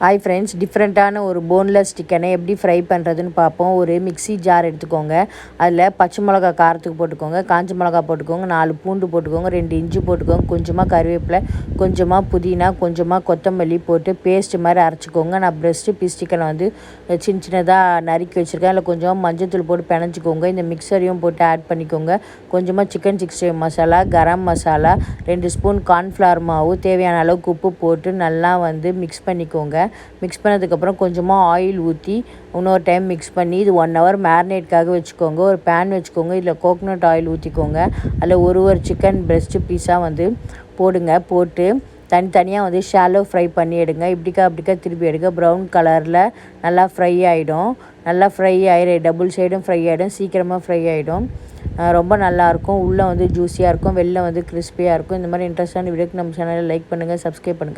Hi friends, டிஃப்ரெண்ட்டான ஒரு boneless சிக்கனை எப்படி ஃப்ரை பண்ணுறதுன்னு பார்ப்போம். ஒரு மிக்ஸி ஜார் எடுத்துக்கோங்க. அதில் பச்சை மிளகா காரத்துக்கு போட்டுக்கோங்க, காஞ்ச மிளகா போட்டுக்கோங்க, 4 பூண்டு போட்டுக்கோங்க, 2 இஞ்சி போட்டுக்கோங்க, கொஞ்சமாக கருவேப்பிலை, கொஞ்சமாக புதினா, கொஞ்சமாக கொத்தமல்லி போட்டு பேஸ்ட் மாதிரி அரைச்சிக்கோங்க. நான் பிரஸ்ட்டு பீஸ் சிக்கனை வந்து சின்ன சின்னதாக நறுக்கி வச்சுருக்கேன். அதில் கொஞ்சமாக மஞ்சள்தூள் போட்டு பிணைஞ்சிக்கோங்க. இந்த மிக்சரையும் போட்டு ஆட் பண்ணிக்கோங்க. கொஞ்சமாக chicken 60 masala, garam masala, 2 spoon cornflour மாவு, தேவையான அளவுக்கு உப்பு போட்டு நல்லா வந்து மிக்ஸ் பண்ணிக்கோங்க. மிக்ஸ் பண்ணதுக்கப்புறம் கொஞ்சமாக ஆயில் ஊற்றி இன்னொரு டைம் மிக்ஸ் பண்ணி இது 1 ஹவர் மேரினேட்காக வச்சுக்கோங்க. ஒரு பேன் வச்சுக்கோங்க. இதில் கோகோனட் ஆயில் ஊற்றிக்கோங்க. அதில் ஒரு சிக்கன் பிரெஸ்ட்டு பீஸாக வந்து போடுங்க. போட்டு தனித்தனியாக வந்து ஷாலோ ஃப்ரை பண்ணி எடுங்க. இப்படிக்கா திருப்பி எடுங்க. ப்ரௌன் கலரில் நல்லா ஃப்ரை ஆகிடும். நல்லா ஃப்ரை ஆகிடும். டபுள் சைடும் ஃப்ரை ஆகிடும். சீக்கிரமாக ஃப்ரை ஆகிடும். ரொம்ப நல்லாயிருக்கும். உள்ளே வந்து ஜூஸியாக இருக்கும், வெளில வந்து கிறிஸ்பியாக இருக்கும். இந்த மாதிரி இன்ட்ரெஸ்டான வீடியோக்கு நம்ம சேனலை லைக் பண்ணுங்கள், சப்ஸ்கிரைப் பண்ணுங்கள்.